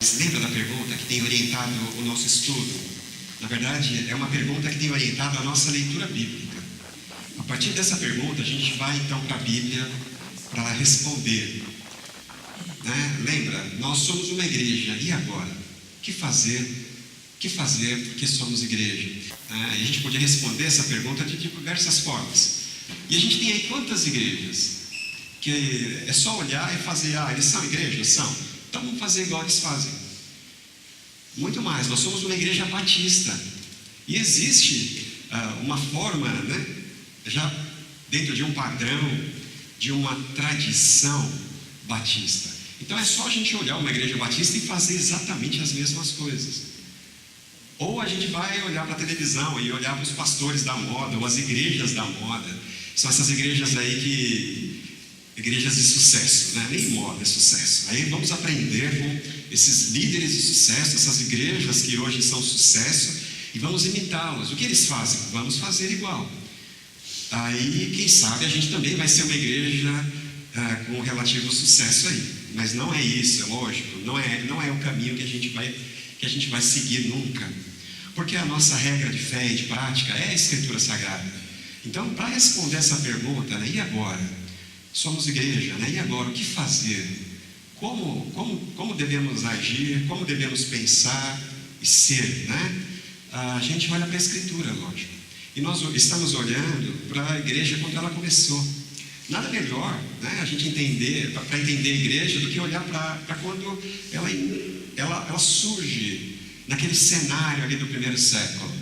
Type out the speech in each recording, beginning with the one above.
Você lembra da pergunta que tem orientado o nosso estudo? Na verdade, é uma pergunta que tem orientado a nossa leitura bíblica. A partir dessa pergunta, a gente vai então para a Bíblia para responder. Lembra? Nós somos uma igreja, e agora? O que fazer? O que fazer porque somos igreja? A gente podia responder essa pergunta de diversas formas. E a gente tem aí quantas igrejas? Que é só olhar e fazer, eles são igrejas? São. Então vamos fazer igual eles fazem. Muito mais, nós somos uma igreja batista. E existe uma forma, já dentro de um padrão, de uma tradição batista. Então é só a gente olhar uma igreja batista e fazer exatamente as mesmas coisas. Ou a gente vai olhar para a televisão e olhar para os pastores da moda, ou as igrejas da moda. São essas igrejas aí igrejas de sucesso, nem moda, é sucesso. Aí vamos aprender com esses líderes de sucesso, essas igrejas que hoje são sucesso, e vamos imitá-los. O que eles fazem? Vamos fazer igual. Aí, quem sabe, a gente também vai ser uma igreja com relativo sucesso aí. Mas não é isso, é lógico. Não é o caminho que a gente vai seguir nunca. Porque a nossa regra de fé e de prática é a Escritura Sagrada. Então, para responder essa pergunta, e agora? Somos igreja, e agora? O que fazer? Como devemos agir? Como devemos pensar e ser? A gente olha para a Escritura, lógico. E nós estamos olhando para a igreja quando ela começou. Nada melhor, a gente entender, para entender a igreja, do que olhar para quando ela surge naquele cenário ali do primeiro século.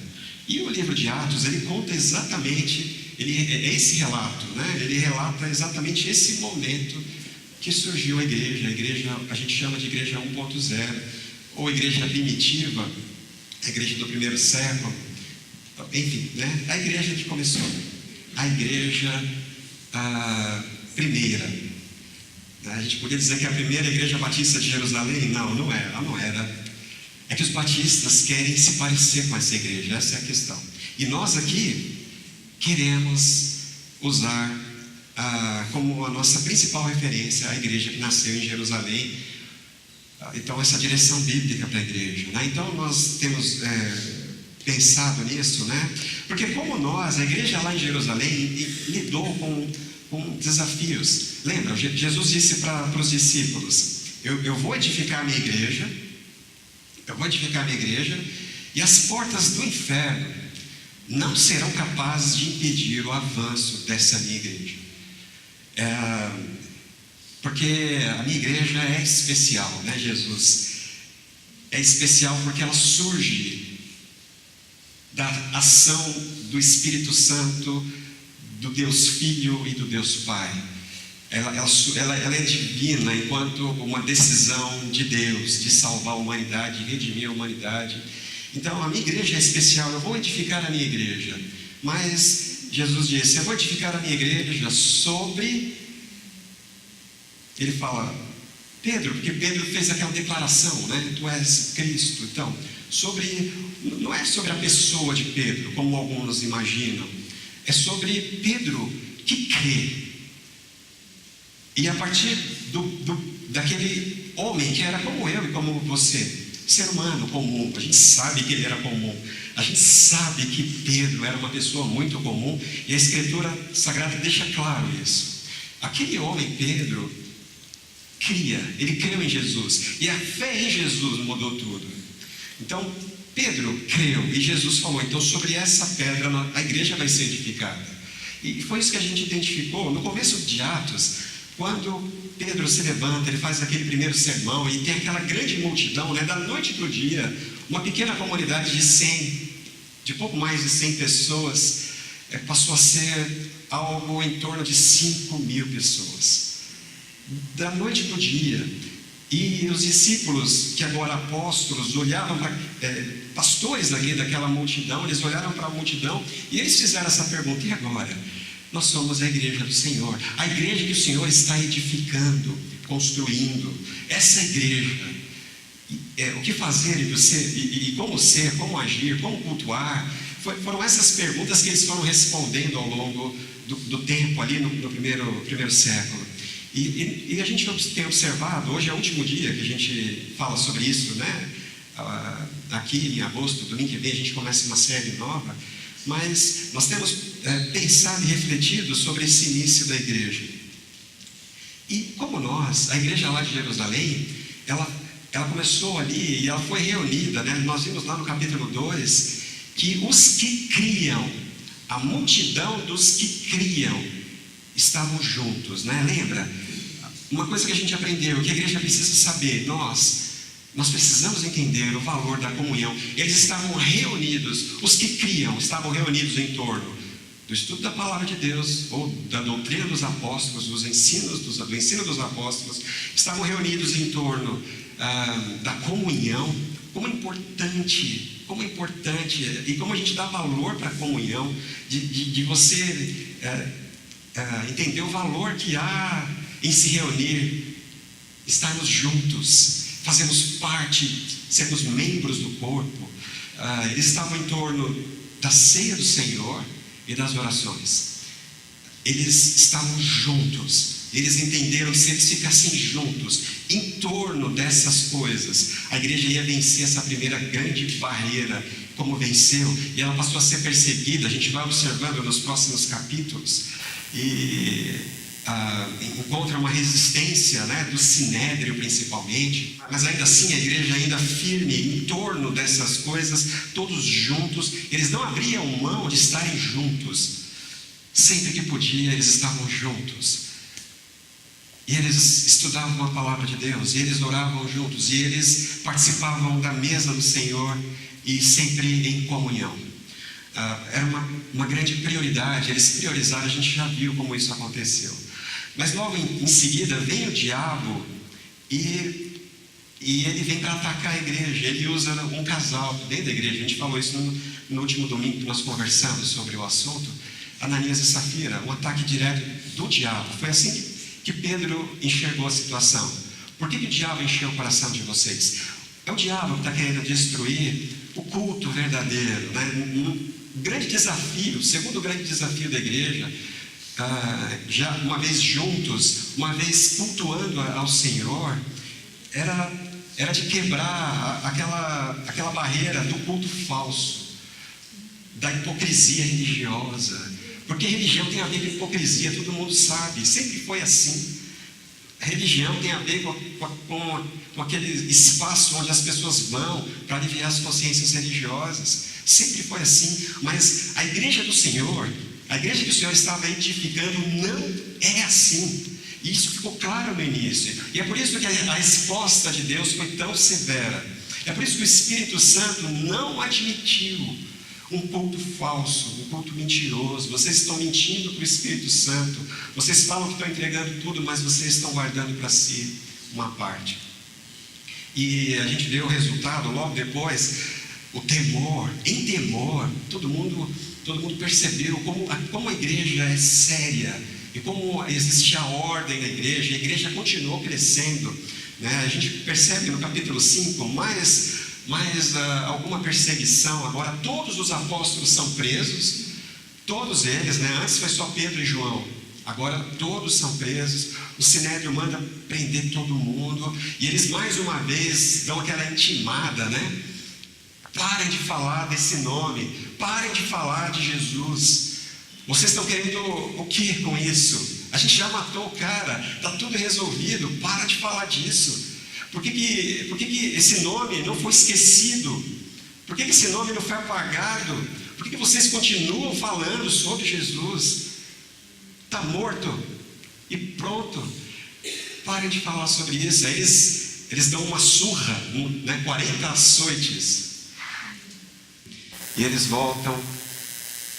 E o livro de Atos, ele conta exatamente, é esse relato, ele relata exatamente esse momento que surgiu a igreja. A igreja, a gente chama de igreja 1.0, ou igreja primitiva, a igreja do primeiro século, enfim, a igreja que começou, a igreja primeira. A gente podia dizer que a primeira igreja batista de Jerusalém? Não era, ela não era. É que os batistas querem se parecer com essa igreja, essa é a questão. E nós aqui queremos usar como a nossa principal referência a igreja que nasceu em Jerusalém. Então, essa direção bíblica para a igreja. Então, nós temos pensado nisso, porque como nós, a igreja lá em Jerusalém, lidou com desafios. Lembra, Jesus disse para os discípulos: eu vou edificar a minha igreja, e as portas do inferno não serão capazes de impedir o avanço dessa minha igreja. Porque a minha igreja é especial, Jesus? É especial porque ela surge da ação do Espírito Santo, do Deus Filho e do Deus Pai. Ela é divina enquanto uma decisão de Deus de salvar a humanidade, de redimir a humanidade. Então a minha igreja é especial, eu vou edificar a minha igreja. Mas Jesus disse: eu vou edificar a minha igreja sobre... Ele fala, Pedro, porque Pedro fez aquela declaração, tu és Cristo. Então, não é sobre a pessoa de Pedro, como alguns imaginam. É sobre Pedro que crê. E a partir daquele homem que era como eu e como você, ser humano comum, a gente sabe que ele era comum, a gente sabe que Pedro era uma pessoa muito comum, e a Escritura Sagrada deixa claro isso. Aquele homem, Pedro, ele creu em Jesus, e a fé em Jesus mudou tudo. Então, Pedro creu, e Jesus falou: então sobre essa pedra a igreja vai ser edificada. E foi isso que a gente identificou no começo de Atos. Quando Pedro se levanta, ele faz aquele primeiro sermão e tem aquela grande multidão, da noite para o dia, uma pequena comunidade de pouco mais de 100 pessoas, passou a ser algo em torno de 5.000 pessoas. Da noite para o dia. E os discípulos, que agora apóstolos, olhavam para pastores daquela multidão, eles olharam para a multidão e eles fizeram essa pergunta: e agora? Nós somos a igreja do Senhor, a igreja que o Senhor está edificando, construindo. Essa igreja, o que fazer e como ser, como agir, como cultuar, foram essas perguntas que eles foram respondendo ao longo do tempo ali no primeiro século. E a gente tem observado, hoje é o último dia que a gente fala sobre isso, né? Aqui em agosto, domingo que vem, a gente começa uma série nova, mas nós temos pensado e refletido sobre esse início da igreja. E como nós, a igreja lá de Jerusalém, ela começou ali e ela foi reunida, né? Nós vimos lá no capítulo 2 que os que criam, a multidão dos que criam, estavam juntos, né? Lembra? Uma coisa que a gente aprendeu, que a igreja precisa saber, nós precisamos entender o valor da comunhão. Eles estavam reunidos, os que criam estavam reunidos em torno do estudo da palavra de Deus, ou da doutrina dos apóstolos, do ensino dos apóstolos, estavam reunidos em torno da comunhão. Como é importante, e como a gente dá valor para a comunhão, de você entender o valor que há em se reunir, estarmos juntos, fazemos parte, sermos membros do corpo. Eles estavam em torno da ceia do Senhor e das orações. Eles estavam juntos. Eles entenderam que se eles ficassem juntos em torno dessas coisas, a igreja ia vencer essa primeira grande barreira, como venceu, e ela passou a ser perseguida. A gente vai observando nos próximos capítulos e encontra uma resistência, né, do sinédrio principalmente, mas ainda assim a igreja ainda firme em torno dessas coisas, todos juntos. Eles não abriam mão de estarem juntos. Sempre que podia, eles estavam juntos. E eles estudavam a palavra de Deus, e eles oravam juntos, e eles participavam da mesa do Senhor, e sempre em comunhão. Era uma grande prioridade, eles priorizaram, a gente já viu como isso aconteceu. Mas logo em seguida vem o diabo, e ele vem para atacar a igreja. Ele usa um casal dentro da igreja. A gente falou isso no último domingo que nós conversamos sobre o assunto. Ananias e Safira, um ataque direto do diabo. Foi assim que Pedro enxergou a situação. Por que o diabo encheu o coração de vocês? É o diabo que está querendo destruir o culto verdadeiro, né? Um grande desafio, o segundo grande desafio da igreja, já uma vez juntos, uma vez cultuando ao Senhor, era de quebrar aquela barreira do culto falso, da hipocrisia religiosa. Porque religião tem a ver com hipocrisia, todo mundo sabe, sempre foi assim. A religião tem a ver com aquele espaço onde as pessoas vão para aliviar as consciências religiosas. Sempre foi assim. Mas a igreja do Senhor, a igreja que o Senhor estava edificando, não é assim. E isso ficou claro no início. E é por isso que a resposta de Deus foi tão severa. É por isso que o Espírito Santo não admitiu um culto falso, um culto mentiroso. Vocês estão mentindo para o Espírito Santo. Vocês falam que estão entregando tudo, mas vocês estão guardando para si uma parte. E a gente vê o resultado logo depois. O temor, em temor, todo mundo percebeu como a igreja é séria e como existe a ordem da igreja. A igreja continuou crescendo, né? A gente percebe no capítulo 5 mais alguma perseguição. Agora todos os apóstolos são presos, todos eles, né? Antes foi só Pedro e João, agora todos são presos. O sinédrio manda prender todo mundo, e eles mais uma vez dão aquela intimada, né? Parem de falar desse nome, parem de falar de Jesus. Vocês estão querendo o que com isso? A gente já matou o cara, está tudo resolvido, para de falar disso. Por que esse nome não foi esquecido? Por que esse nome não foi apagado? Por que vocês continuam falando sobre Jesus? Está morto e pronto. Parem de falar sobre isso. Aí eles dão uma surra, né? 40 açoites. E eles voltam,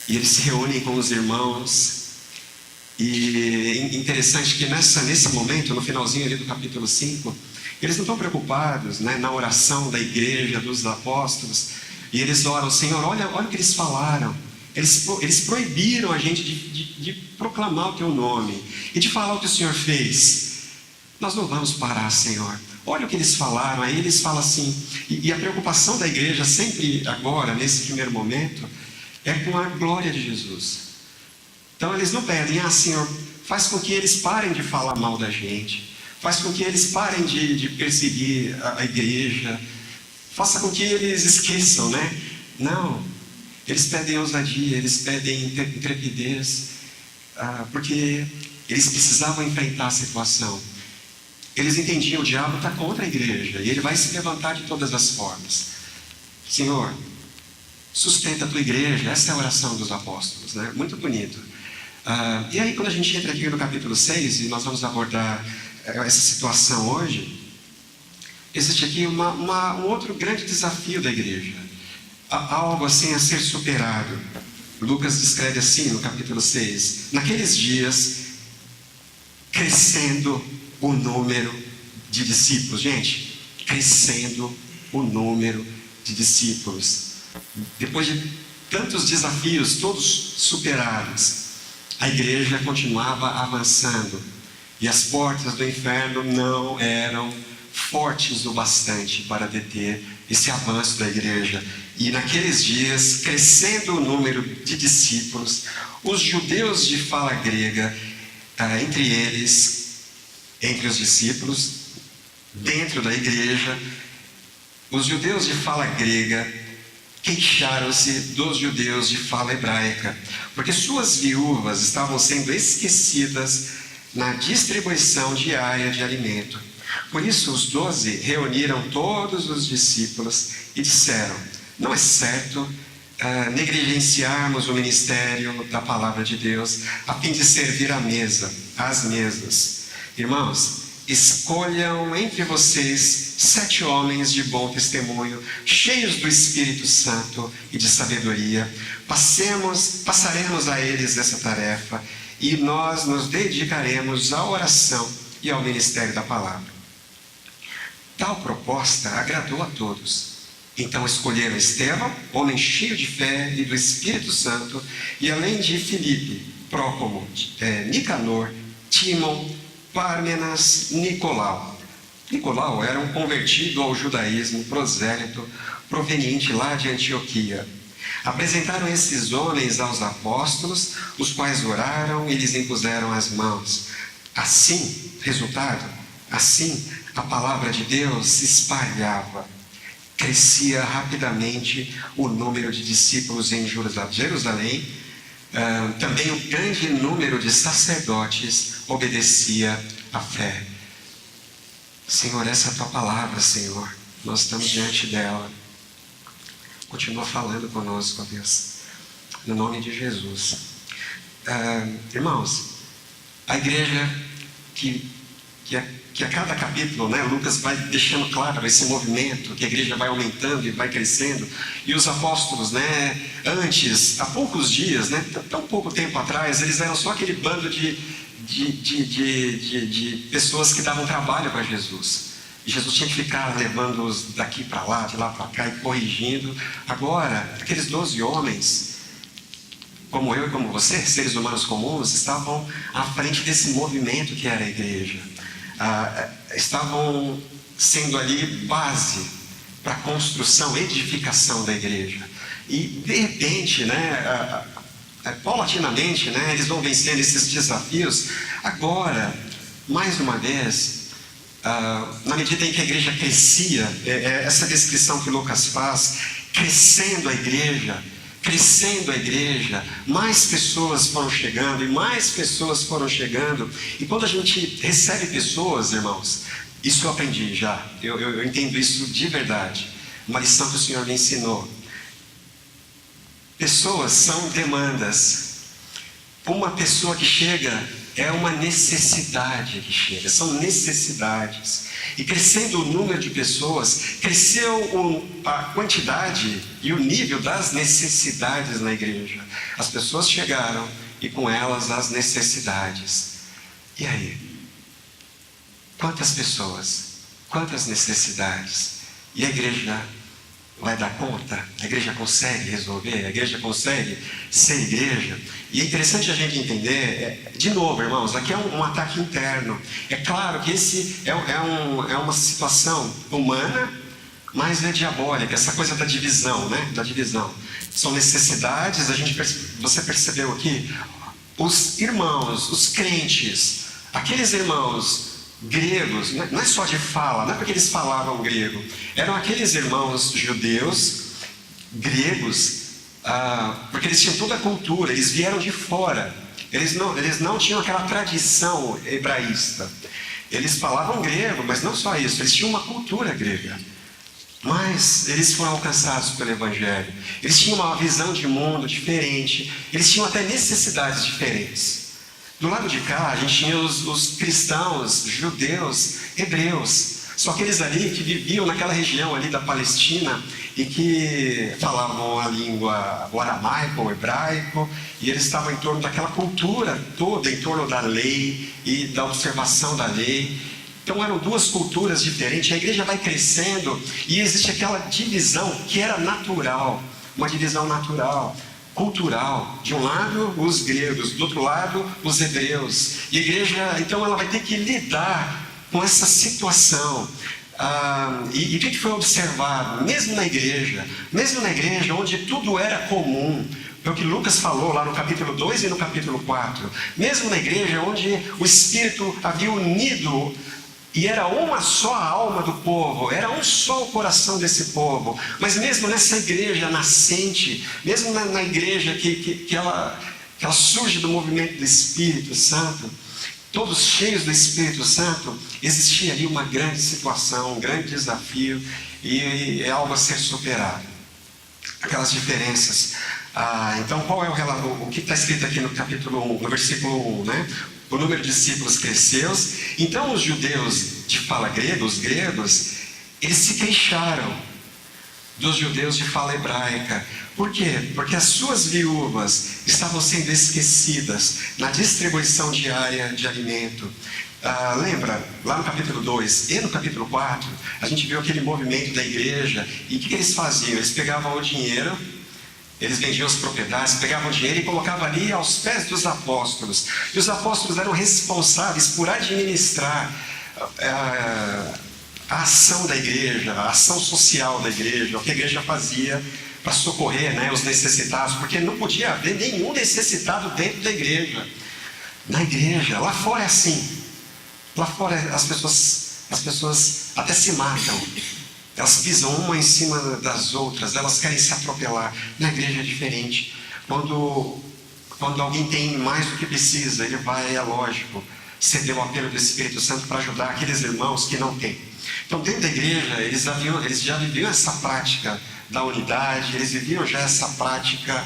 e eles se reúnem com os irmãos. E interessante que nesse momento, no finalzinho ali do capítulo 5, eles não estão preocupados, né, na oração da igreja, dos apóstolos. E eles oram: Senhor, olha o que eles falaram. Eles proibiram a gente de proclamar o teu nome e de falar o que o Senhor fez. Nós não vamos parar, Senhor. Olha o que eles falaram. Aí eles falam assim, e a preocupação da igreja sempre agora, nesse primeiro momento, é com a glória de Jesus. Então eles não pedem: Senhor, faz com que eles parem de falar mal da gente, faz com que eles parem de perseguir a igreja, faça com que eles esqueçam, né? Não, eles pedem ousadia, eles pedem intrepidez, porque eles precisavam enfrentar a situação. Eles entendiam, o diabo está contra a igreja, e ele vai se levantar de todas as formas. Senhor, sustenta a tua igreja. Essa é a oração dos apóstolos, né? Muito bonito. E aí, quando a gente entra aqui no capítulo 6, e nós vamos abordar essa situação hoje, existe aqui um outro grande desafio da igreja, algo assim a ser superado. Lucas descreve assim no capítulo 6: naqueles dias, crescendo o número de discípulos. Gente, crescendo o número de discípulos. Depois de tantos desafios, todos superados, a igreja continuava avançando. E as portas do inferno não eram fortes o bastante para deter esse avanço da igreja. E naqueles dias, crescendo o número de discípulos, os judeus de fala grega, entre os discípulos, dentro da igreja, os judeus de fala grega queixaram-se dos judeus de fala hebraica, porque suas viúvas estavam sendo esquecidas na distribuição diária de alimento. Por isso os 12 reuniram todos os discípulos e disseram: não é certo negligenciarmos o ministério da palavra de Deus a fim de servir às mesas. Irmãos, escolham entre vocês 7 homens de bom testemunho, cheios do Espírito Santo e de sabedoria. Passaremos a eles essa tarefa e nós nos dedicaremos à oração e ao ministério da palavra. Tal proposta agradou a todos. Então escolheram Estevão, homem cheio de fé e do Espírito Santo, e além de Filipe, Prócomo, Nicanor, Tímon, Pármenas, Nicolau. Nicolau era um convertido ao judaísmo, prosélito, proveniente lá de Antioquia. Apresentaram esses homens aos apóstolos, os quais oraram e lhes impuseram as mãos. Assim, a palavra de Deus se espalhava. Crescia rapidamente o número de discípulos em Jerusalém. Também o grande número de sacerdotes obedecia à fé. Senhor, essa é a tua palavra, Senhor. Nós estamos diante dela. Continua falando conosco, ó Deus. No nome de Jesus. Irmãos, a igreja que a cada capítulo, né, Lucas vai deixando claro esse movimento, que a igreja vai aumentando e vai crescendo. E os apóstolos, né, antes, há poucos dias, né, tão pouco tempo atrás, eles eram só aquele bando de pessoas que davam trabalho para Jesus. E Jesus tinha que ficar levando-os daqui para lá, de lá para cá e corrigindo. Agora, aqueles 12 homens, como eu e como você, seres humanos comuns, estavam à frente desse movimento que era a igreja. Estavam sendo ali base para a construção, edificação da igreja. E de repente, né, paulatinamente, né, eles vão vencendo esses desafios. Agora, mais uma vez, na medida em que a igreja crescia, essa descrição que Lucas faz, crescendo a igreja, mais pessoas foram chegando, e mais pessoas foram chegando. E quando a gente recebe pessoas, irmãos, isso eu aprendi já, eu entendo isso de verdade, uma lição que o Senhor me ensinou. Pessoas são demandas. Uma pessoa que chega é uma necessidade que chega, são necessidades. E crescendo o número de pessoas, cresceu a quantidade e o nível das necessidades na igreja. As pessoas chegaram e com elas as necessidades. E aí? Quantas pessoas? Quantas necessidades? E a igreja vai dar conta? A igreja consegue resolver? A igreja consegue ser igreja? E é interessante a gente entender, de novo, irmãos, aqui é um ataque interno. É claro que esse é uma situação humana, mas é diabólica, essa coisa da divisão, né? Da divisão. São necessidades, você percebeu aqui, os irmãos, os crentes, aqueles irmãos gregos, não é só de fala, não é porque eles falavam grego, eram aqueles irmãos judeus, gregos, porque eles tinham toda a cultura, eles vieram de fora, eles não tinham aquela tradição hebraísta, eles falavam grego, mas não só isso, eles tinham uma cultura grega. Mas eles foram alcançados pelo Evangelho. Eles tinham uma visão de mundo diferente. Eles tinham até necessidades diferentes. Do lado de cá, a gente tinha os cristãos, judeus, hebreus. São aqueles ali que viviam naquela região ali da Palestina e que falavam a língua, o aramaico, o hebraico, e eles estavam em torno daquela cultura toda, em torno da lei e da observação da lei. Então eram duas culturas diferentes, a igreja vai crescendo e existe aquela divisão que era natural, uma divisão natural, cultural. De um lado os gregos, do outro lado os hebreus. E a igreja, então, ela vai ter que lidar com essa situação. E o que foi observado? Mesmo na igreja onde tudo era comum, é o que Lucas falou lá no capítulo 2 e no capítulo 4. Mesmo na igreja onde o Espírito havia unido e era uma só a alma do povo, era um só o coração desse povo. Mas mesmo nessa igreja nascente, mesmo na igreja que ela surge do movimento do Espírito Santo, todos cheios do Espírito Santo, existia ali uma grande situação, um grande desafio, e é algo a ser superado. Aquelas diferenças. Então, qual é o que está escrito aqui no capítulo 1, no versículo 1, né? O número de discípulos cresceu. Então os judeus de fala grega, os gregos, eles se queixaram dos judeus de fala hebraica. Por quê? Porque as suas viúvas estavam sendo esquecidas na distribuição diária de alimento. Lembra, lá no capítulo 2 e no capítulo 4, a gente viu aquele movimento da igreja. E o que eles faziam? Eles pegavam o dinheiro, eles vendiam as propriedades, pegavam dinheiro e colocavam ali aos pés dos apóstolos. E os apóstolos eram responsáveis por administrar a ação da igreja, a ação social da igreja, o que a igreja fazia para socorrer, né, os necessitados, porque não podia haver nenhum necessitado dentro da igreja. Na igreja, lá fora é assim. Lá fora as pessoas até se matam. Elas pisam uma em cima das outras, elas querem se atropelar. Na igreja é diferente. Quando alguém tem mais do que precisa, ele vai, é lógico, ceder o apelo do Espírito Santo para ajudar aqueles irmãos que não têm. Então, dentro da igreja, eles já viviam essa prática da unidade, eles viviam já essa prática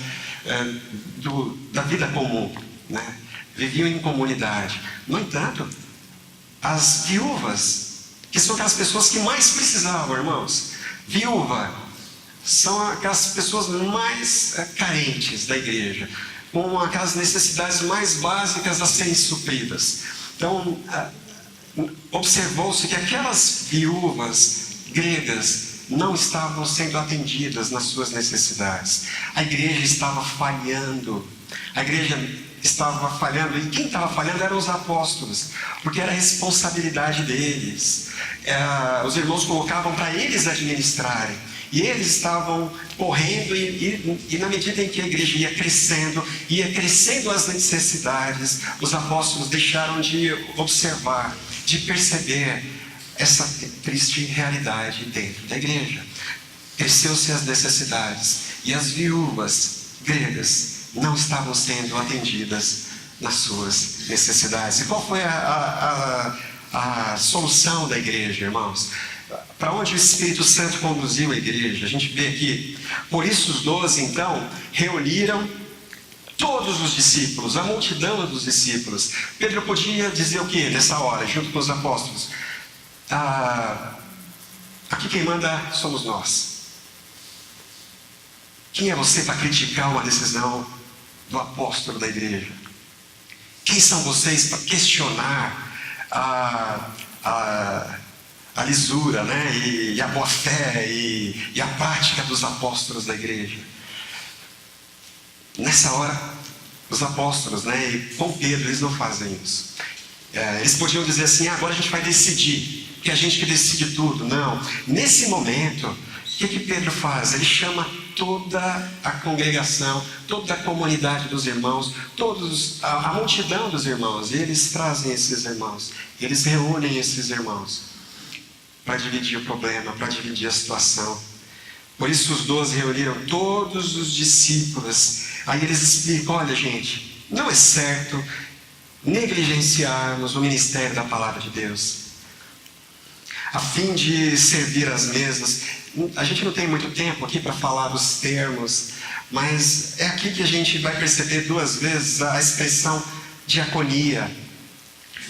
da vida comum, né? Viviam em comunidade. No entanto, as viúvas, que são aquelas pessoas que mais precisavam, irmãos. Viúva são aquelas pessoas mais carentes da igreja, com aquelas necessidades mais básicas a serem supridas. Então, observou-se que aquelas viúvas gregas não estavam sendo atendidas nas suas necessidades. A igreja estava falhando. E quem estava falhando eram os apóstolos, porque era a responsabilidade deles. Os irmãos colocavam para eles administrarem, e eles estavam correndo, e na medida em que a igreja ia crescendo as necessidades, os apóstolos deixaram de observar, de perceber essa triste realidade dentro da igreja. Cresceu-se as necessidades, e as viúvas gregas não estavam sendo atendidas nas suas necessidades. E qual foi a solução da igreja, irmãos? Para onde o Espírito Santo conduziu a igreja? A gente vê aqui. Por isso os 12, então, reuniram todos os discípulos, a multidão dos discípulos. Pedro podia dizer o que nessa hora, junto com os apóstolos? Aqui quem manda somos nós. Quem é você para criticar uma decisão do apóstolo da igreja? Quem são vocês para questionar a lisura, né? e a boa-fé e a prática dos apóstolos da igreja? Nessa hora, os apóstolos, né, e com Pedro, eles não fazem isso. Eles podiam dizer assim: agora a gente vai decidir, que é a gente que decide tudo. Não. Nesse momento, o que Pedro faz? Ele chama toda a congregação, toda a comunidade dos irmãos, a multidão dos irmãos, e eles trazem esses irmãos, eles reúnem esses irmãos para dividir o problema, para dividir a situação. Por isso os 12 reuniram todos os discípulos. Aí eles explicam: olha, gente, não é certo negligenciarmos o ministério da palavra de Deus, a fim de servir às mesas. A gente não tem muito tempo aqui para falar dos termos, mas é aqui que a gente vai perceber 2 vezes a expressão diaconia.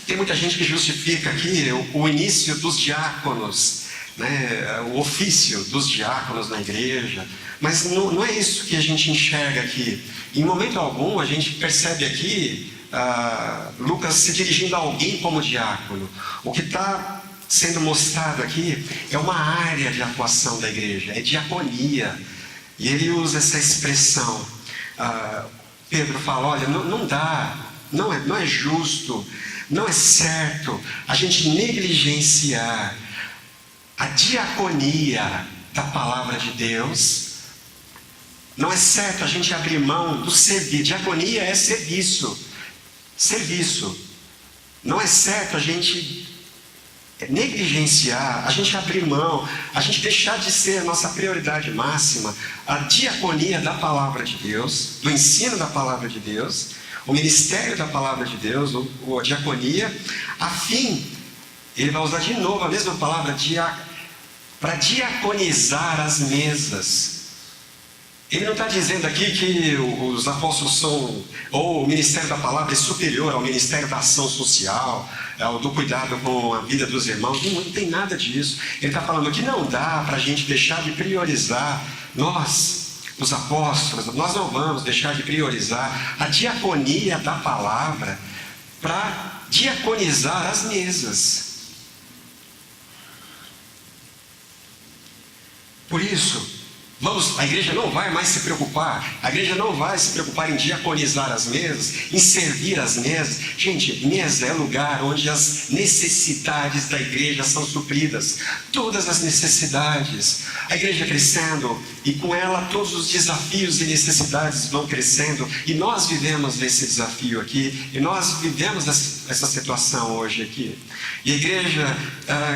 Tem muita gente que justifica aqui o início dos diáconos, né, o ofício dos diáconos na igreja, mas não é isso que a gente enxerga aqui. Em momento algum a gente percebe aqui Lucas se dirigindo a alguém como diácono. O que está sendo mostrado aqui é uma área de atuação da igreja, é diaconia, e ele usa essa expressão. Pedro fala: olha, não dá, não é justo, não é certo a gente negligenciar a diaconia da palavra de Deus. Não é certo a gente abrir mão do serviço. Diaconia é serviço. Não é certo a gente negligenciar, a gente abrir mão, a gente deixar de ser a nossa prioridade máxima, a diaconia da palavra de Deus, do ensino da palavra de Deus, o ministério da palavra de Deus, a diaconia, a fim, ele vai usar de novo a mesma palavra, para diaconizar as mesas. Ele não está dizendo aqui que os apóstolos são, ou o ministério da palavra é superior ao ministério da ação social, do cuidado com a vida dos irmãos. Não tem nada disso. Ele está falando que não dá para a gente deixar de priorizar, nós, os apóstolos, nós não vamos deixar de priorizar a diaconia da palavra para diaconizar as mesas. Por isso, a igreja não vai mais se preocupar, a igreja não vai se preocupar em diaconizar as mesas, em servir as mesas. Gente, mesa é lugar onde as necessidades da igreja são supridas, todas as necessidades. A igreja crescendo, e com ela todos os desafios e necessidades vão crescendo, e nós vivemos esse desafio aqui, e nós vivemos essa situação hoje aqui. E a igreja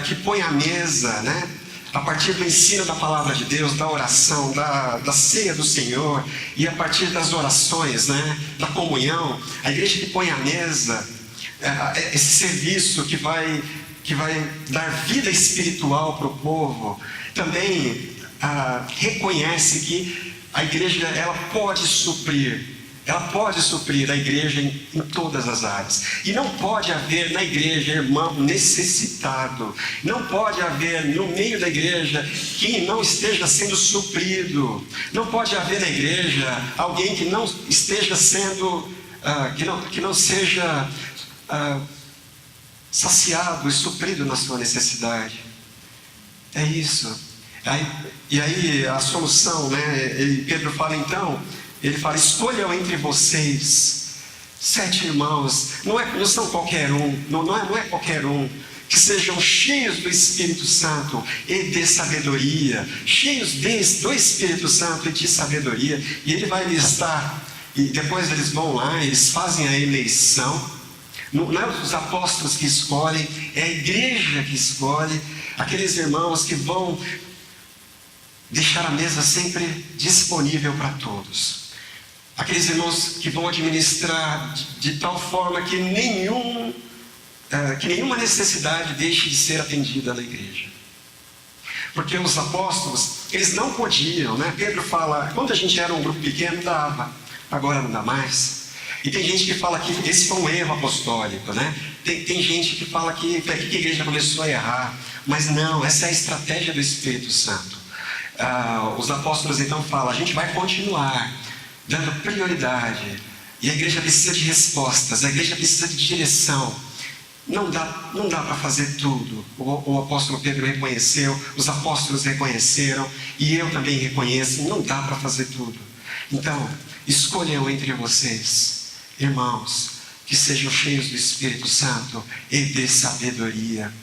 que põe a mesa, né, a partir do ensino da palavra de Deus, da oração, da ceia do Senhor, e a partir das orações, né, da comunhão, a igreja que põe à mesa, esse serviço que vai dar vida espiritual para o povo, também reconhece que a igreja ela pode suprir a igreja em todas as áreas. E não pode haver na igreja irmão necessitado. Não pode haver no meio da igreja quem não esteja sendo suprido. Não pode haver na igreja alguém que não esteja sendo, que não seja saciado e suprido na sua necessidade. É isso. E aí a solução, né? E Pedro fala então, ele fala: escolham entre vocês 7 irmãos, não são qualquer um, não é qualquer um, que sejam cheios do Espírito Santo e de sabedoria, cheios do Espírito Santo e de sabedoria. E ele vai listar, e depois eles vão lá, eles fazem a eleição. Não é os apóstolos que escolhem, é a igreja que escolhe aqueles irmãos que vão deixar a mesa sempre disponível para todos. Aqueles irmãos que vão administrar de tal forma que nenhuma necessidade deixe de ser atendida na igreja. Porque os apóstolos, eles não podiam, né? Pedro fala, quando a gente era um grupo pequeno dava, agora não dá mais. E tem gente que fala que esse foi um erro apostólico, né? Tem gente que fala que foi aqui que a igreja começou a errar. Mas não, essa é a estratégia do Espírito Santo. Os apóstolos então falam, a gente vai continuar dando prioridade, e a igreja precisa de respostas, a igreja precisa de direção. Não dá para fazer tudo. O apóstolo Pedro reconheceu, os apóstolos reconheceram, e eu também reconheço, não dá para fazer tudo. Então, escolham entre vocês, irmãos, que sejam cheios do Espírito Santo e de sabedoria.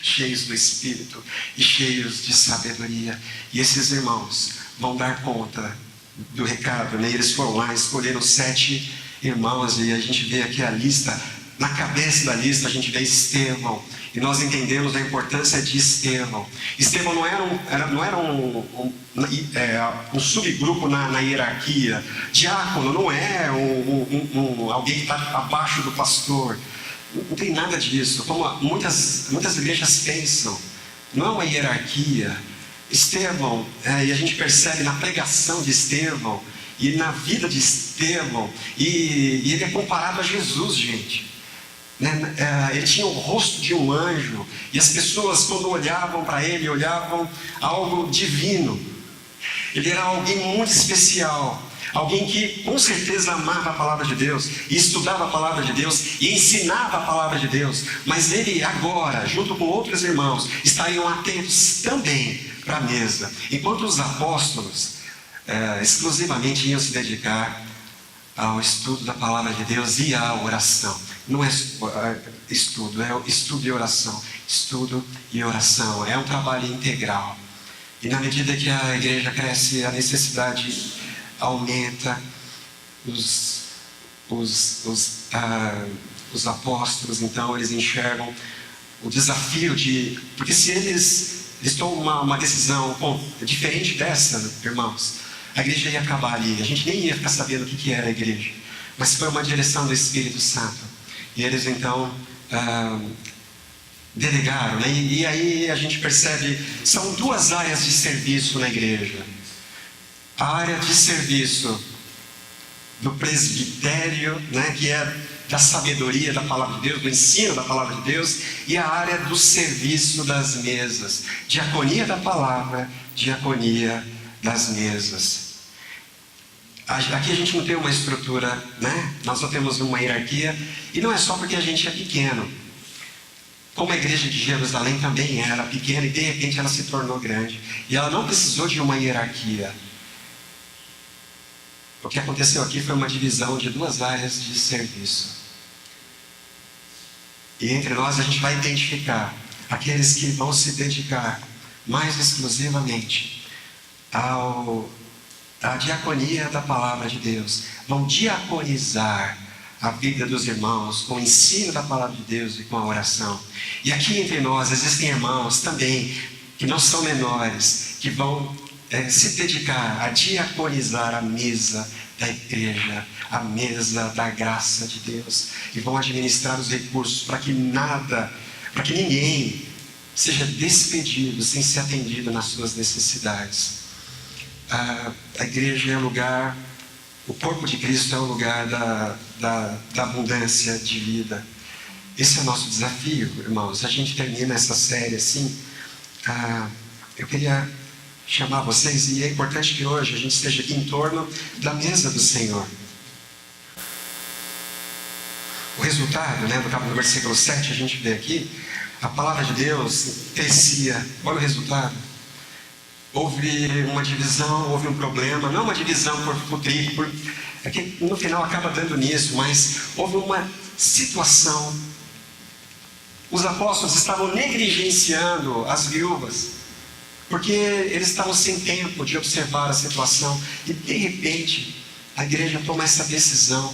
cheios do Espírito e cheios de sabedoria. E esses irmãos vão dar conta do recado, né? Eles foram lá, escolheram 7 irmãos, e a gente vê aqui a lista. Na cabeça da lista a gente vê Estevão, e nós entendemos a importância de Estevão. Estevão não era um subgrupo na hierarquia. Diácono não é alguém que está abaixo do pastor. Não tem nada disso, como muitas igrejas pensam. Não é uma hierarquia. Estevão, e a gente percebe na pregação de Estevão e na vida de Estevão, e ele é comparado a Jesus, gente. Ele tinha o rosto de um anjo, e as pessoas, quando olhavam para ele, olhavam algo divino. Ele era alguém muito especial, alguém que com certeza amava a palavra de Deus, e estudava a palavra de Deus, e ensinava a palavra de Deus. Mas ele agora, junto com outros irmãos, estariam atentos também para a mesa, enquanto os apóstolos exclusivamente iam se dedicar ao estudo da palavra de Deus e à oração. Não é estudo, é estudo e oração. Estudo e oração. É um trabalho integral. E na medida que a igreja cresce, a necessidade aumenta. Os apóstolos, então, eles enxergam o desafio de... Porque se eles tomam uma decisão diferente dessa, irmãos, a igreja ia acabar ali. A gente nem ia ficar sabendo o que era a igreja. Mas foi uma direção do Espírito Santo. E eles então delegaram, né? E aí a gente percebe, são 2 áreas de serviço na igreja. A área de serviço do presbitério, né? Que é da sabedoria da palavra de Deus, do ensino da palavra de Deus, e a área do serviço das mesas. Diaconia da palavra, diaconia das mesas. Aqui a gente não tem uma estrutura, né? Nós só temos uma hierarquia, e não é só porque a gente é pequeno. Como a igreja de Jerusalém também era pequena, e de repente ela se tornou grande, e ela não precisou de uma hierarquia. O que aconteceu aqui foi uma divisão de 2 áreas de serviço. E entre nós a gente vai identificar aqueles que vão se dedicar mais exclusivamente à diaconia da palavra de Deus. Vão diaconizar a vida dos irmãos com o ensino da palavra de Deus e com a oração. E aqui entre nós existem irmãos também que não são menores, que vão se dedicar a diaconizar a mesa da igreja, a mesa da graça de Deus, e vão administrar os recursos para que ninguém seja despedido sem ser atendido nas suas necessidades. A igreja é o lugar, o corpo de Cristo é o lugar da abundância de vida. Esse é o nosso desafio, irmãos. A gente termina essa série assim. Eu queria chamar vocês, e é importante que hoje a gente esteja aqui em torno da mesa do Senhor. O resultado, né, no versículo 7, a gente vê aqui, a palavra de Deus crescia. Olha o resultado. Houve uma divisão, houve um problema, não uma divisão por trigo, é que no final acaba dando nisso, mas houve uma situação. Os apóstolos estavam negligenciando as viúvas, porque eles estavam sem tempo de observar a situação, e de repente a igreja toma essa decisão.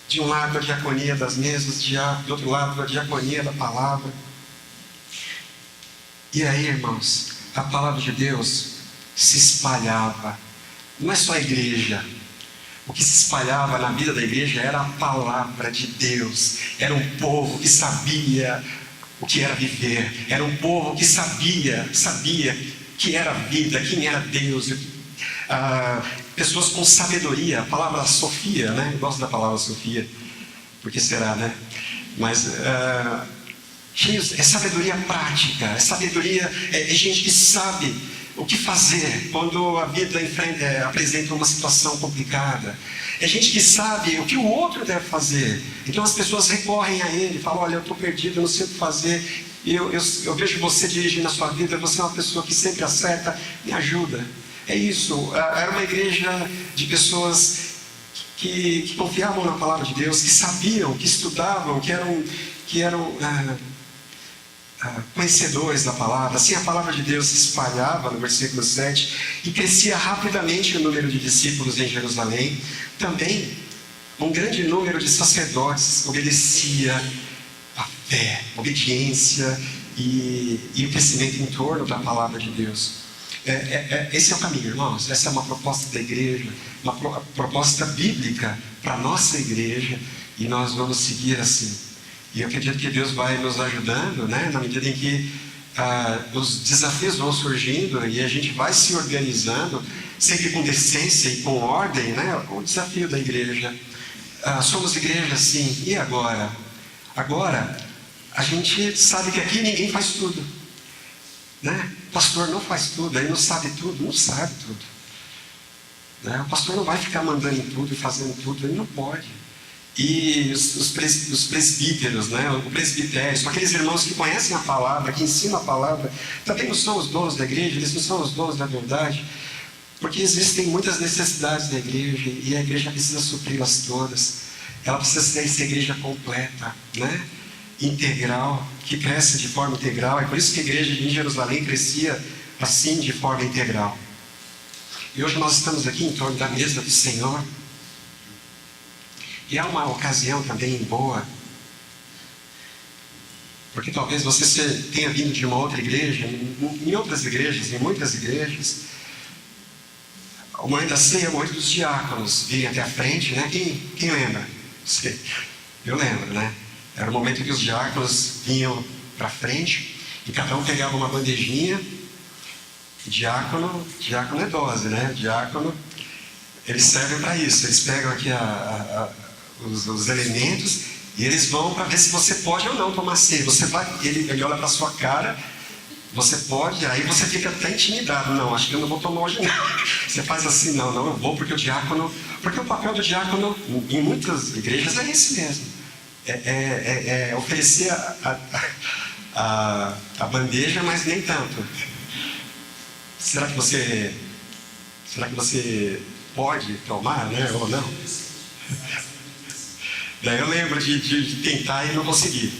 De um lado a diaconia das mesas, do outro lado a diaconia da palavra. E aí, irmãos, a palavra de Deus se espalhava. Não é só a igreja. O que se espalhava na vida da igreja era a palavra de Deus. Era um povo que sabia o que era viver. Era um povo que sabia que era vida, quem era Deus. Pessoas com sabedoria. A palavra Sofia, né? Eu gosto da palavra Sofia. Por que será, né? Mas é sabedoria prática. É sabedoria, é gente que sabe o que fazer quando a vida apresenta uma situação complicada. É gente que sabe o que o outro deve fazer. Então as pessoas recorrem a ele, falam: olha, eu estou perdido, eu não sei o que fazer. Eu vejo você dirigindo a sua vida, você é uma pessoa que sempre acerta, me ajuda. É isso. Era uma igreja de pessoas que confiavam na palavra de Deus, que sabiam, que estudavam, que eram conhecedores da palavra. Assim, a palavra de Deus se espalhava, no versículo 7, e crescia rapidamente o número de discípulos em Jerusalém. Também, um grande número de sacerdotes obedecia a fé, obediência e o crescimento em torno da palavra de Deus. Esse é o caminho, irmãos. Essa é uma proposta da igreja, uma proposta bíblica para a nossa igreja, e nós vamos seguir assim. E eu acredito que Deus vai nos ajudando, né, na medida em que os desafios vão surgindo e a gente vai se organizando, sempre com decência e com ordem, né? O desafio da igreja. Somos igreja, sim. E agora? Agora, a gente sabe que aqui ninguém faz tudo, né? O pastor não faz tudo, ele não sabe tudo, não sabe tudo, né? O pastor não vai ficar mandando em tudo e fazendo tudo, ele não pode. E os presbíteros, né? O presbitério, são aqueles irmãos que conhecem a palavra, que ensinam a palavra, também não são os donos da igreja, eles não são os donos da verdade, porque existem muitas necessidades da igreja e a igreja precisa supri-las todas. Ela precisa ser essa igreja completa, né? Integral, que cresce de forma integral. É por isso que a igreja em Jerusalém crescia assim, de forma integral. E hoje nós estamos aqui em torno da mesa do Senhor. E é uma ocasião também boa, porque talvez você tenha vindo de uma outra igreja, em outras igrejas, em muitas igrejas. O momento da ceia é o momento dos diáconos virem até a frente, né? Quem lembra? Eu lembro, né? Era o momento que os diáconos vinham para frente e cada um pegava uma bandejinha. Diácono é dose, né? Diácono, eles servem para isso. Eles pegam aqui os elementos e eles vão para ver se você pode ou não tomar ceia. Ele olha para a sua cara, você pode, aí você fica até intimidado. Não, acho que eu não vou tomar hoje não. Você faz assim, não, eu vou porque o papel do diácono em muitas igrejas é esse mesmo. É oferecer a bandeja, mas nem tanto. Será que você pode tomar, né, ou não? Daí eu lembro de tentar e não consegui.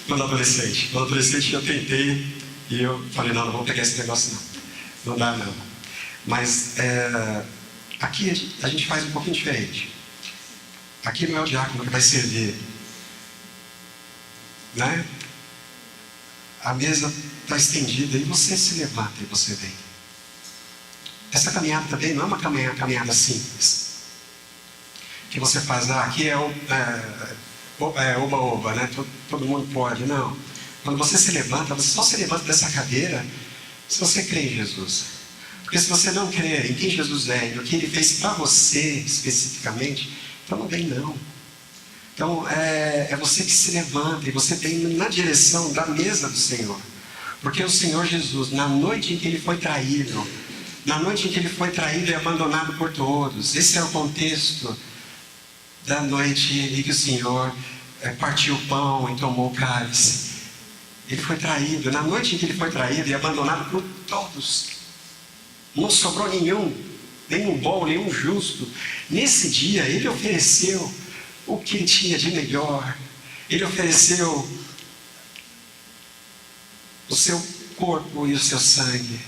Quando adolescente eu tentei e eu falei, não vou pegar esse negócio não dá não. Mas aqui a gente faz um pouquinho diferente. Aqui não é o diácono que vai servir, né? A mesa está estendida e você se levanta e você vem. Essa caminhada também não é uma caminhada simples, que você faz, aqui é oba-oba, né? Todo mundo pode. Não. Quando você se levanta, você só se levanta dessa cadeira se você crê em Jesus. Porque se você não crê em quem Jesus é e no que Ele fez para você especificamente, então não vem não. Então é você que se levanta e você vem na direção da mesa do Senhor. Porque o Senhor Jesus, na noite em que Ele foi traído, e abandonado por todos, esse é o contexto da noite em que o Senhor partiu o pão e tomou o cálice. Ele foi traído. Na noite em que Ele foi traído e abandonado por todos, não sobrou nenhum bom, nenhum justo. Nesse dia Ele ofereceu o que Ele tinha de melhor. Ele ofereceu o seu corpo e o seu sangue.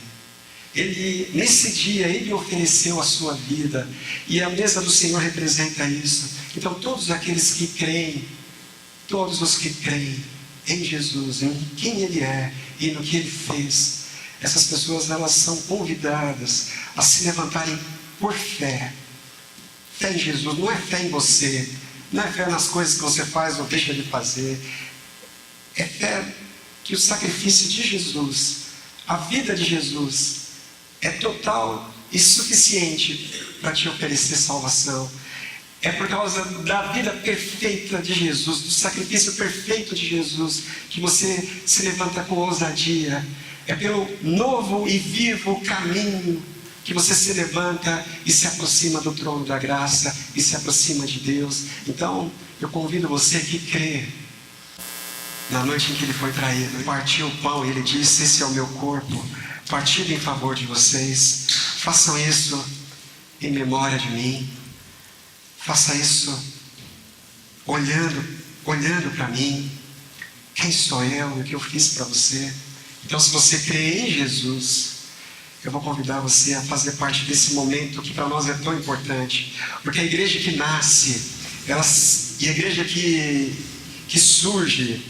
Nesse dia Ele ofereceu a sua vida, e a mesa do Senhor representa isso. Então todos aqueles que creem, todos os que creem em Jesus, em quem Ele é e no que Ele fez, essas pessoas, elas são convidadas a se levantarem por fé. Fé em Jesus, não é fé em você, não é fé nas coisas que você faz ou deixa de fazer. É fé que o sacrifício de Jesus, a vida de Jesus, é total e suficiente para te oferecer salvação. É por causa da vida perfeita de Jesus, do sacrifício perfeito de Jesus, que você se levanta com ousadia. É pelo novo e vivo caminho que você se levanta e se aproxima do trono da graça e se aproxima de Deus. Então, eu convido você que crê. Na noite em que Ele foi traído, Ele partiu o pão e Ele disse: esse é o meu corpo, partido em favor de vocês. Façam isso em memória de mim. Faça isso olhando para mim. quem sou eu e o que eu fiz para você. Então, se você crê em Jesus, eu vou convidar você a fazer parte desse momento que para nós é tão importante. Porque a igreja que nasce, e a igreja que surge,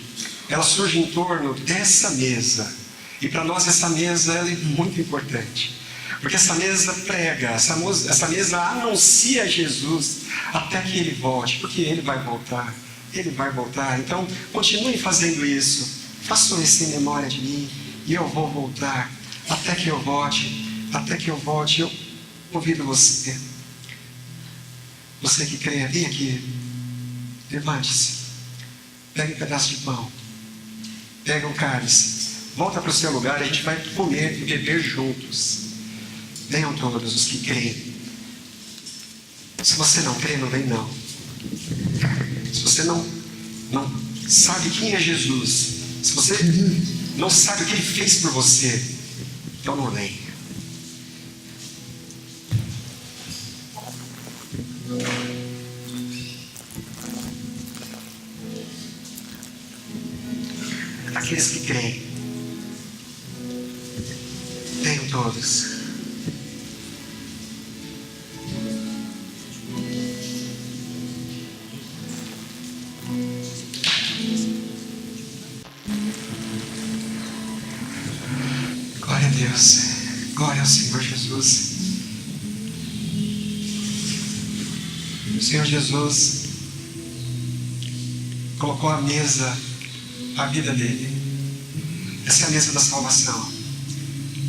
ela surge em torno dessa mesa. E para nós essa mesa ela é muito importante. Porque essa mesa prega, essa mesa anuncia Jesus até que Ele volte. Porque Ele vai voltar. Ele vai voltar. Então, continue fazendo isso. Façam isso em memória de mim. E eu vou voltar. Até que eu volte. Até que eu volte. Eu convido você. Você que crê, vem aqui. Levante-se. Pegue um pedaço de pão. Pega um cálice. Volta para o seu lugar. A gente vai comer e beber juntos. Venham todos os que creem. Se você não crê, não vem não. Se você não sabe quem é Jesus, se você não sabe o que Ele fez por você, então não venha. Aqueles que creem, venham todos. Glória a Deus, glória ao Senhor Jesus. O Senhor Jesus colocou à mesa a vida dele. Essa é a mesa da salvação.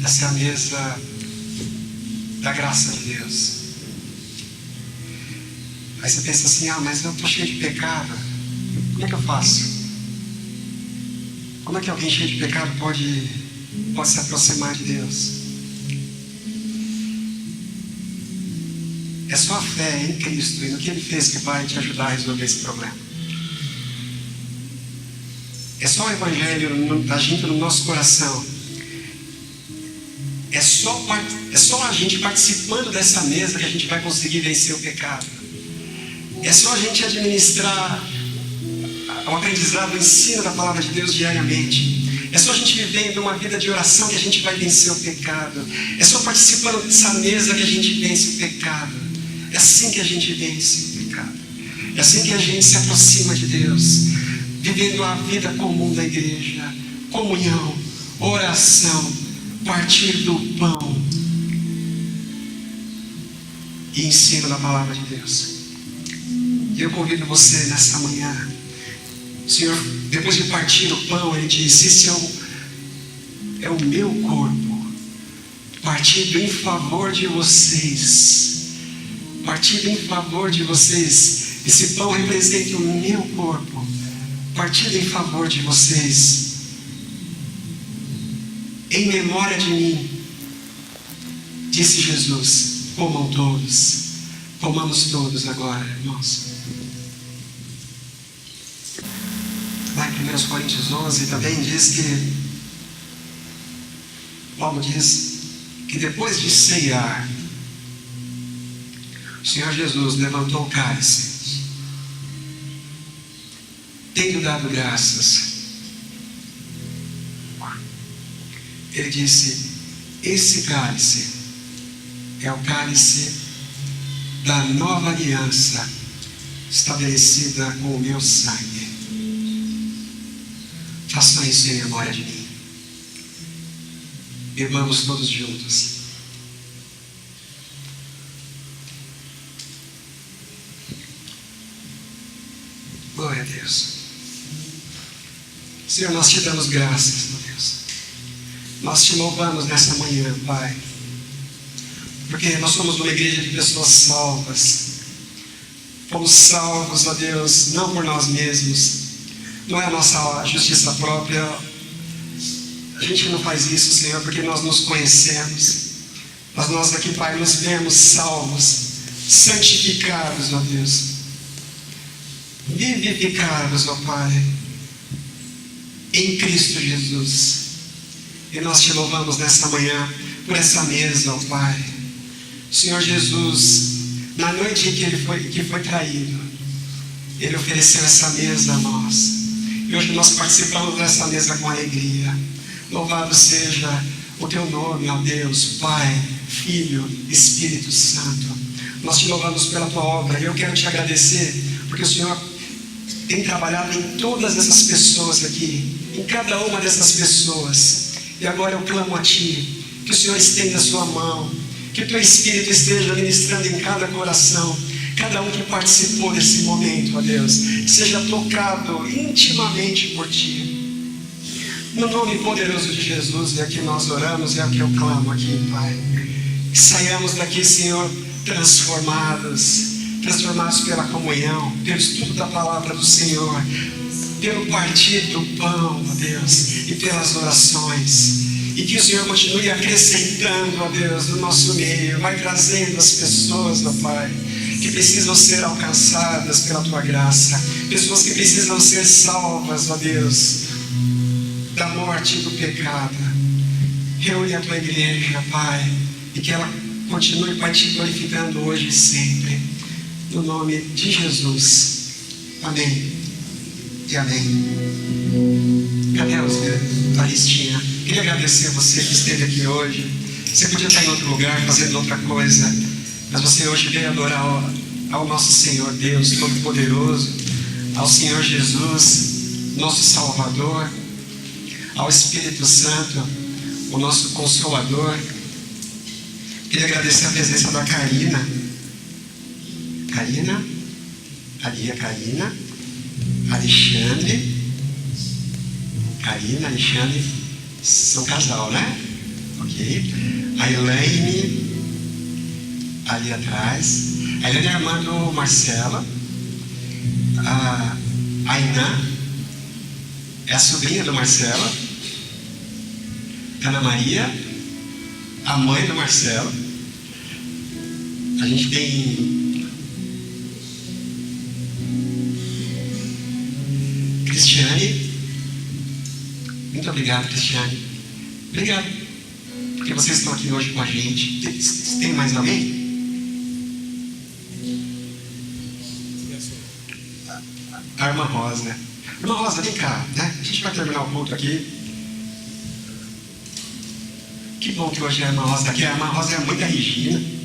Essa é a mesa da graça de Deus. Aí você pensa assim, mas eu estou cheio de pecado. Como é que eu faço? Como é que alguém cheio de pecado pode se aproximar de Deus? É só a fé em Cristo e no que Ele fez que vai te ajudar a resolver esse problema. É só o Evangelho agindo no nosso coração. É só a gente participando dessa mesa que a gente vai conseguir vencer o pecado. É só a gente administrar o aprendizado, o ensino da palavra de Deus diariamente. É só a gente vivendo uma vida de oração que a gente vai vencer o pecado. É só participando dessa mesa que a gente vence o pecado. É assim que a gente vence o pecado. É assim que a gente se aproxima de Deus. Vivendo a vida comum da igreja. Comunhão, oração, partir do pão e ensino da palavra de Deus. E eu convido você nessa manhã. O Senhor, depois de partir o pão, Ele disse: esse é o meu corpo, partido em favor de vocês. Partido em favor de vocês. Esse pão representa o meu corpo, partido em favor de vocês. Em memória de mim, disse Jesus: comam todos. Comamos todos agora, irmãos. Lá em 1 Coríntios 11 também diz que Paulo diz que depois de ceiar, o Senhor Jesus levantou o cálice, tendo dado graças, Ele disse: esse cálice é o cálice da nova aliança estabelecida com o meu sangue. Façam isso em memória de mim. Bebamos todos juntos. Glória a Deus. Senhor, nós te damos graças, meu Deus. Nós te louvamos nessa manhã, Pai. Porque nós somos uma igreja de pessoas salvas. Fomos salvos, ó Deus, não por nós mesmos. Não é a nossa justiça própria. A gente não faz isso, Senhor, porque nós nos conhecemos. Mas nós aqui, Pai, nos vemos salvos, santificados, ó Deus. Vivificados, ó Pai, em Cristo Jesus. E nós te louvamos nessa manhã por essa mesa, ó Pai. Senhor Jesus, na noite em que Ele foi traído, Ele ofereceu essa mesa a nós. E hoje nós participamos dessa mesa com alegria. Louvado seja o teu nome, ó Deus, Pai, Filho, Espírito Santo. Nós te louvamos pela tua obra e eu quero te agradecer, porque o Senhor tem trabalhado em todas essas pessoas aqui, em cada uma dessas pessoas. E agora eu clamo a Ti, que o Senhor estenda a sua mão, que o Teu Espírito esteja ministrando em cada coração, cada um que participou desse momento, ó Deus, que seja tocado intimamente por Ti. No nome poderoso de Jesus, é que nós oramos, é o que eu clamo aqui, Pai. Que saiamos daqui, Senhor, transformados pela comunhão, pelo estudo da palavra do Senhor, pelo partir do pão, ó Deus, e pelas orações. E que o Senhor continue acrescentando, ó Deus, no nosso meio, vai trazendo as pessoas, ó Pai, que precisam ser alcançadas pela Tua graça, pessoas que precisam ser salvas, ó Deus, da morte e do pecado. Reúne a Tua igreja, Pai, e que ela continue, Pai, Te glorificando hoje e sempre. No nome de Jesus. Amém. E amém. Cadê a listinha? Queria agradecer a você que esteve aqui hoje. Você podia estar em outro lugar, fazendo outra coisa, mas você hoje veio adorar ao nosso Senhor Deus Todo-Poderoso, ao Senhor Jesus, nosso Salvador, ao Espírito Santo, o nosso Consolador. Queria agradecer a presença da Karina, ali a Karina, Alexandre, são casal, né? Ok. A Elaine, ali atrás. A Elaine é a irmã do Marcela. A Ainá é a sobrinha do Marcelo. Ana Maria, a mãe do Marcelo. A gente tem Cristiane. Muito obrigado, Cristiane. Obrigado, porque vocês estão aqui hoje com a gente. Tem mais alguém? A irmã Rosa. Irmã Rosa, vem cá, né? A gente vai terminar o culto aqui. Que bom que hoje a irmã Rosa está aqui. A irmã Rosa é a mãe da Regina.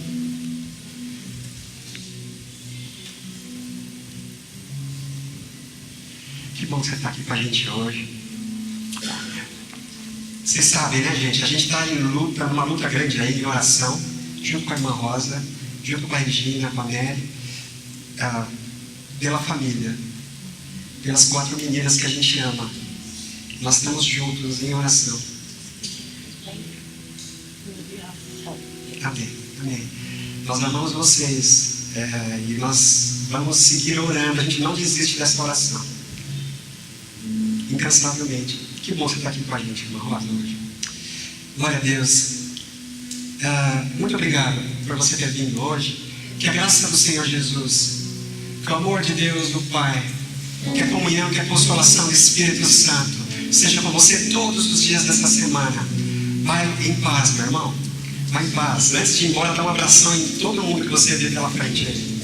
Que bom que você está aqui com a gente hoje. Vocês sabem, né, gente? A gente está em luta, numa luta grande aí, em oração, junto com a irmã Rosa, junto com a Regina, com a Mary, pela família, pelas 4 meninas que a gente ama. Nós estamos juntos em oração. Amém, amém. Nós amamos vocês e nós vamos seguir orando. A gente não desiste dessa oração, incansavelmente. Que bom você estar aqui com a gente, irmã Rosa, hoje. Glória a Deus. Muito obrigado por você ter vindo hoje. Que a graça do Senhor Jesus, que o amor de Deus, do Pai, que a comunhão, que a consolação do Espírito Santo seja com você todos os dias dessa semana. Vai em paz, meu irmão. Vai em paz. Antes de ir embora, dá um abração em todo mundo que você vê pela frente aí.